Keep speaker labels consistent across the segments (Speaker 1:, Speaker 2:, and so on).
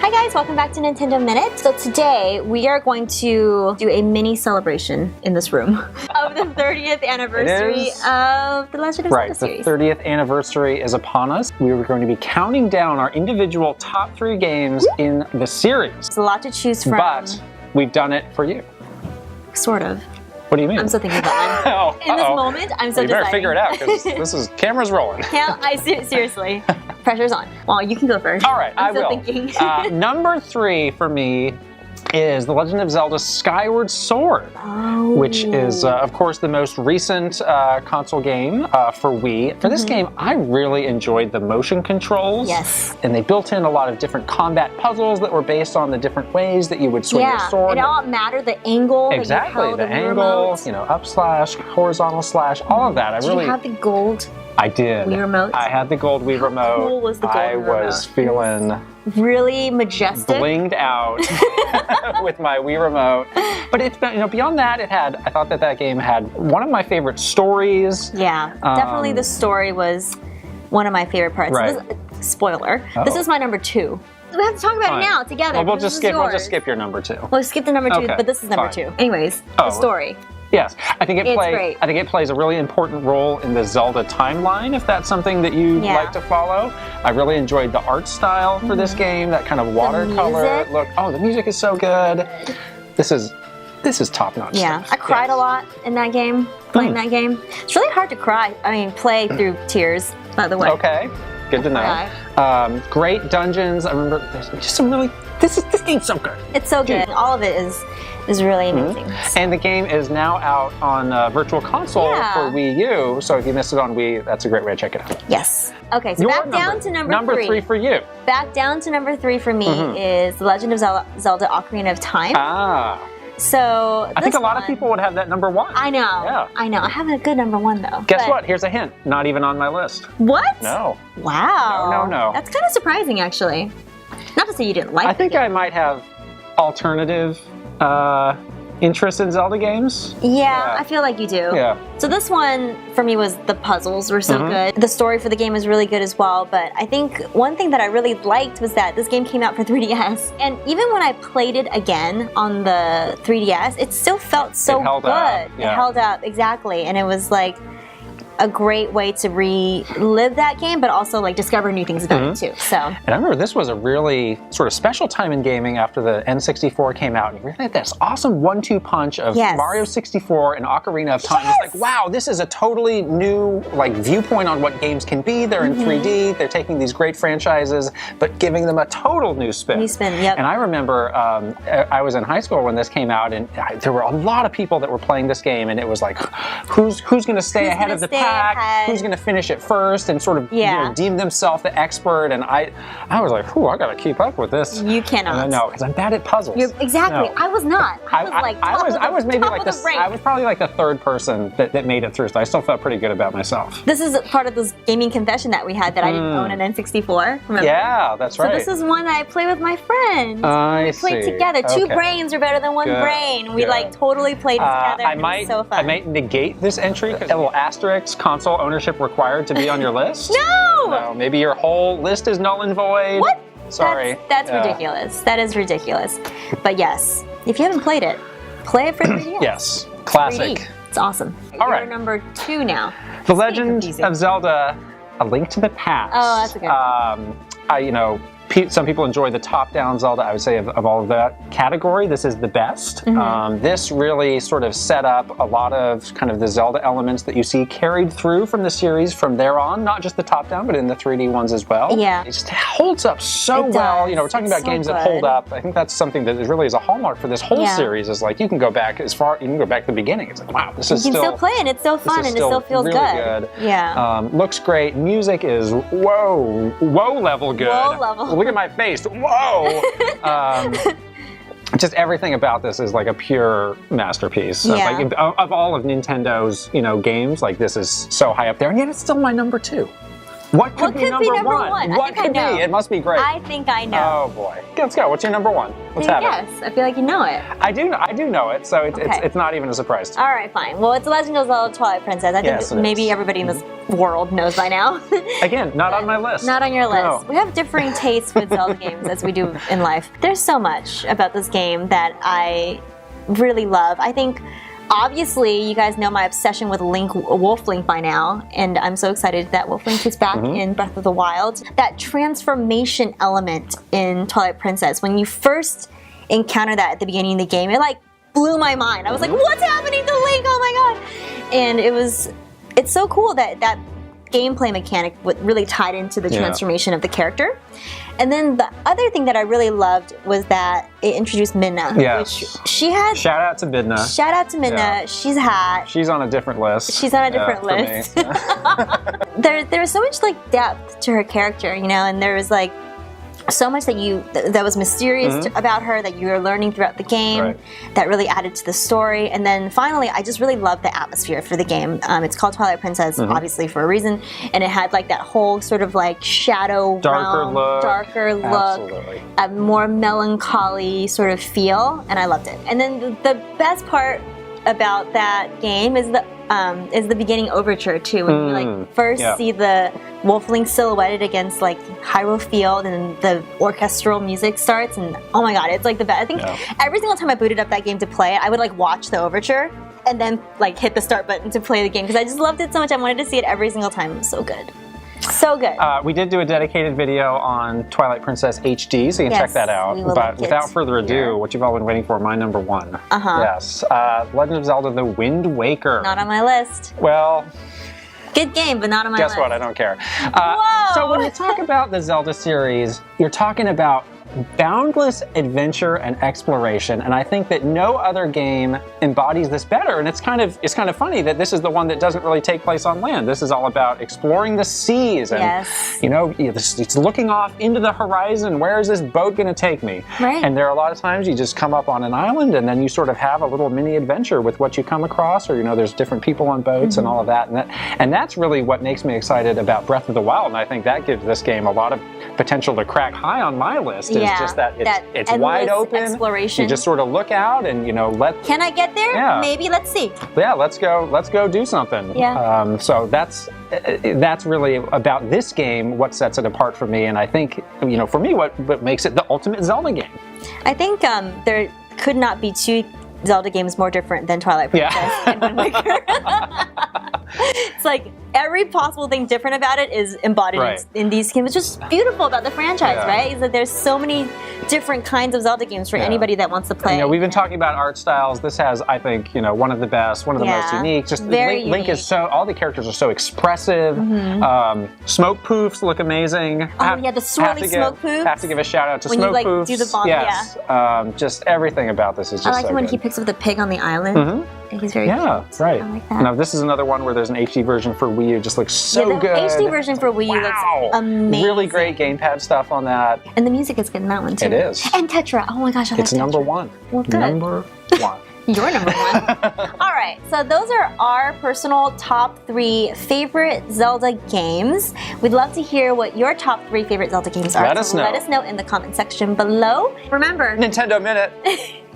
Speaker 1: Hi guys, welcome back to Nintendo Minute. So today we are going to do a mini celebration in this room of the 30th anniversary of the Legend of Zelda series.
Speaker 2: The 30th anniversary is upon us. We are going to be counting down our individual top 3 games in the series.
Speaker 1: It's a lot to choose from.
Speaker 2: But we've done it for you.
Speaker 1: Sort of.
Speaker 2: What do you mean?
Speaker 1: I'm still thinking about it. In this moment, I'm still deciding.
Speaker 2: You better figure it out because this is camera's rolling.
Speaker 1: Seriously. Pressure's on. Well, you can go first.
Speaker 2: All right,
Speaker 1: I'm still
Speaker 2: will.
Speaker 1: Thinking.
Speaker 2: Number 3 for me is The Legend of Zelda Skyward Sword, which is, of course, the most recent console game for Wii. For this game, I really enjoyed the motion controls.
Speaker 1: Yes.
Speaker 2: And they built in a lot of different combat puzzles that were based on the different ways that you would swing your sword.
Speaker 1: It all mattered, the angle
Speaker 2: exactly,
Speaker 1: that you held
Speaker 2: the angle, you know, up slash, horizontal slash, all of that.
Speaker 1: Did you have the gold
Speaker 2: I did.
Speaker 1: Wii remote?
Speaker 2: I had the gold Wii remote.
Speaker 1: How cool was the gold
Speaker 2: I
Speaker 1: remote?
Speaker 2: was feeling
Speaker 1: really majestic,
Speaker 2: blinged out with my Wii remote. But it's, you know, beyond that, I thought that game had one of my favorite stories.
Speaker 1: Yeah, definitely the story was one of my favorite parts.
Speaker 2: Right.
Speaker 1: Spoiler. This is my number 2. We have to talk about it now together.
Speaker 2: Well, we'll just skip your number 2.
Speaker 1: We'll skip the number 2, but this is number 2. Anyways, the story.
Speaker 2: Yes, I think it plays a really important role in the Zelda timeline, if that's something that you like to follow. I really enjoyed the art style for this game, that kind of watercolor look. Oh, the music is so good. This is top-notch.
Speaker 1: Yeah, I cried a lot in that game, playing that game. It's really hard to cry. I mean, play through tears, by the way.
Speaker 2: Okay, good to know. Great dungeons. I remember there's just some really, this game's so good.
Speaker 1: It's so good. All of it is really amazing.
Speaker 2: And the game is now out on Virtual Console for Wii U, so if you missed it on Wii, that's a great way to check it out.
Speaker 1: Yes. Okay, so back down to number 3.
Speaker 2: Number 3 for you.
Speaker 1: Back down to number 3 for me is The Legend of Zelda Ocarina of Time. So
Speaker 2: I think a lot of people would have that number 1.
Speaker 1: I know. Yeah. I know. I have a good number 1 though.
Speaker 2: Guess what? Here's a hint. Not even on my list.
Speaker 1: What?
Speaker 2: No.
Speaker 1: Wow.
Speaker 2: No.
Speaker 1: That's kind of surprising, actually. Not to say you didn't like it.
Speaker 2: I think I might have alternative interest in Zelda games.
Speaker 1: Yeah, I feel like you do.
Speaker 2: Yeah.
Speaker 1: So this one, for me, was the puzzles were so good. The story for the game was really good as well, but I think one thing that I really liked was that this game came out for 3DS, and even when I played it again on the 3DS, it still felt so good. It held up, exactly, and it was like a great way to relive that game, but also like discover new things about it too. So.
Speaker 2: And I remember this was a really sort of special time in gaming after the N64 came out. And you really had this awesome 1-2 punch of Mario 64 and Ocarina of Time. It's like, wow, this is a totally new like viewpoint on what games can be. They're in 3D. They're taking these great franchises, but giving them a total new spin.
Speaker 1: Yep.
Speaker 2: And I remember I was in high school when this came out, and there were a lot of people that were playing this game, and it was like, who's going to stay ahead of the pack? Who's going to finish it first and sort of you know, deem themselves the expert? And I was like, whew, I got to keep up with this.
Speaker 1: You cannot.
Speaker 2: No, because I'm bad at puzzles.
Speaker 1: Exactly. No. I was not. I was like
Speaker 2: I was maybe like I was probably like the 3rd person that made it through, so I still felt pretty good about myself.
Speaker 1: This is part of this gaming confession that we had that I didn't own an N64. Remember?
Speaker 2: Yeah, that's right.
Speaker 1: So this is one that I play with my friends.
Speaker 2: I
Speaker 1: see. We played together. 2 brains are better than 1 brain. We like totally played together. It was so fun.
Speaker 2: I might negate this entry. A little asterisk, console ownership required to be on your list.
Speaker 1: No!
Speaker 2: Maybe your whole list is null and void.
Speaker 1: What?
Speaker 2: Sorry.
Speaker 1: That's ridiculous. That is ridiculous. But yes, if you haven't played it, play it for 3DS.
Speaker 2: Yes, classic.
Speaker 1: 3D. It's awesome.
Speaker 2: All right.
Speaker 1: You're number 2 now.
Speaker 2: The Legend of Zelda: A Link to the Past.
Speaker 1: Oh, that's a good one.
Speaker 2: Some people enjoy the top-down Zelda. I would say of all of that category, this is the best. This really sort of set up a lot of kind of the Zelda elements that you see carried through from the series from there on, not just the top-down, but in the 3D ones as well.
Speaker 1: Yeah.
Speaker 2: It just holds up so well. You know, we're talking about games that hold up. I think that's something that really is a hallmark for this whole series. Is like you can go back you can go back to the beginning. It's like, wow, this is
Speaker 1: still. You can still play it. It's so fun and it still feels
Speaker 2: really good.
Speaker 1: Yeah.
Speaker 2: Looks great. Music is whoa level good.
Speaker 1: Whoa level.
Speaker 2: Look at my face. Whoa! Just everything about this is like a pure masterpiece. Like, of all of Nintendo's games, like this is so high up there, and yet it's still my number 2. What could be number one?
Speaker 1: What
Speaker 2: could be? It must be great.
Speaker 1: I think I know.
Speaker 2: Oh boy. Let's go. What's your number one? Let's have
Speaker 1: it. I feel like you know it.
Speaker 2: I do know it, so it's not even a surprise to me.
Speaker 1: All right, fine. Well, it's Legend of Zelda Twilight Princess. I think maybe everybody in this world knows by now.
Speaker 2: Again, not on my list.
Speaker 1: Not on your list.
Speaker 2: No.
Speaker 1: We have differing tastes with Zelda games as we do in life. There's so much about this game that I really love. I think obviously you guys know my obsession with Wolf Link by now, and I'm so excited that Wolf Link is back in Breath of the Wild. That transformation element in Twilight Princess, when you first encounter that at the beginning of the game, it like blew my mind. I was like, what's happening to Link? Oh my god. And it's so cool that that gameplay mechanic really tied into the transformation of the character. And then the other thing that I really loved was that it introduced Midna.
Speaker 2: Yes.
Speaker 1: Which she had.
Speaker 2: Shout out to Midna.
Speaker 1: Shout out to Midna. Yeah. She's hot.
Speaker 2: She's on a different list.
Speaker 1: She's on a different list. There's so much like depth to her character, you know, and there was like so much that was mysterious about her that you were learning throughout the game that really added to the story. And then finally, I just really loved the atmosphere for the game. It's called Twilight Princess, obviously for a reason, and it had like that whole sort of like shadow darker look, a more melancholy sort of feel, and I loved it. And then the best part about that game is the beginning overture too, when you like first see the Wolfling silhouetted against like Hyrule Field, and the orchestral music starts, and oh my god, it's like the best. I think every single time I booted up that game to play it, I would like watch the overture and then like hit the start button to play the game because I just loved it so much. I wanted to see it every single time. It was so good. So good.
Speaker 2: We did do a dedicated video on Twilight Princess HD, so you can check that out. But without further ado, what you've all been waiting for, my number one. Yes. Legend of Zelda The Wind Waker.
Speaker 1: Not on my list.
Speaker 2: Well,
Speaker 1: good game, but not on my list.
Speaker 2: Guess what? I don't care.
Speaker 1: Whoa!
Speaker 2: So when you talk about the Zelda series, you're talking about boundless adventure and exploration, and I think that no other game embodies this better. And it's kind of funny that this is the one that doesn't really take place on land. This is all about exploring the seas, and you know, it's looking off into the horizon. Where is this boat going to take me?
Speaker 1: Right.
Speaker 2: And there are a lot of times you just come up on an island, and then you sort of have a little mini adventure with what you come across, or you know, there's different people on boats and all of that. And that's really what makes me excited about Breath of the Wild. And I think that gives this game a lot of potential to crack high on my list. It's just that it's wide open.
Speaker 1: Exploration.
Speaker 2: You just sort of look out and, you know,
Speaker 1: Can I get there?
Speaker 2: Yeah.
Speaker 1: Maybe. Let's see.
Speaker 2: Yeah, let's go do something.
Speaker 1: Yeah.
Speaker 2: So that's really about this game, what sets it apart for me, and I think, you know, for me, what makes it the ultimate Zelda game.
Speaker 1: I think there could not be two Zelda games more different than Twilight Princess and Wind Waker. It's like every possible thing different about it is embodied in these games. It's just beautiful about the franchise, right? Is that there's so many different kinds of Zelda games for anybody that wants to play.
Speaker 2: You know, we've been talking about art styles. This has, I think, you know, one of the best, one of the most unique. Just Link is all the characters are so expressive. Smoke poofs look amazing.
Speaker 1: Oh yeah, the swirly smoke poofs.
Speaker 2: Have to give a shout out to
Speaker 1: when
Speaker 2: smoke
Speaker 1: you, like,
Speaker 2: poofs.
Speaker 1: do the bomb,
Speaker 2: yes. Just everything about this is just
Speaker 1: I like
Speaker 2: so
Speaker 1: when
Speaker 2: good.
Speaker 1: he picks up the pig on the island. He's very cute. Right. I like that.
Speaker 2: Now this is another one where there's an HD version for Wii U. Just looks so good.
Speaker 1: The HD version for Wii U looks amazing.
Speaker 2: Really great gamepad stuff on that.
Speaker 1: And the music is good in that one too.
Speaker 2: It is.
Speaker 1: And Tetra. Oh my gosh, I like Tetra.
Speaker 2: It's number one.
Speaker 1: Well, good.
Speaker 2: Number one.
Speaker 1: You're number one. All right, so those are our personal top 3 favorite Zelda games. We'd love to hear what your top 3 favorite Zelda games are.
Speaker 2: Let us know.
Speaker 1: Let us know in the comment section below. Remember,
Speaker 2: Nintendo Minute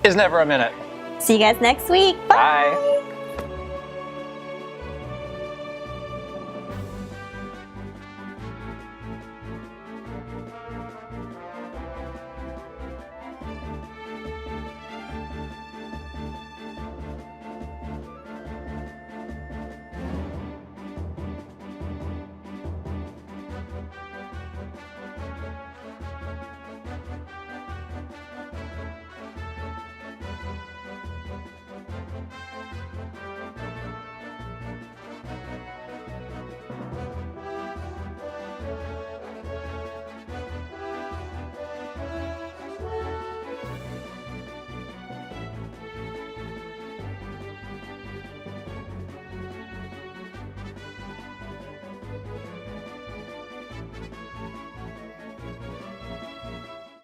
Speaker 2: is never a minute.
Speaker 1: See you guys next week. Bye.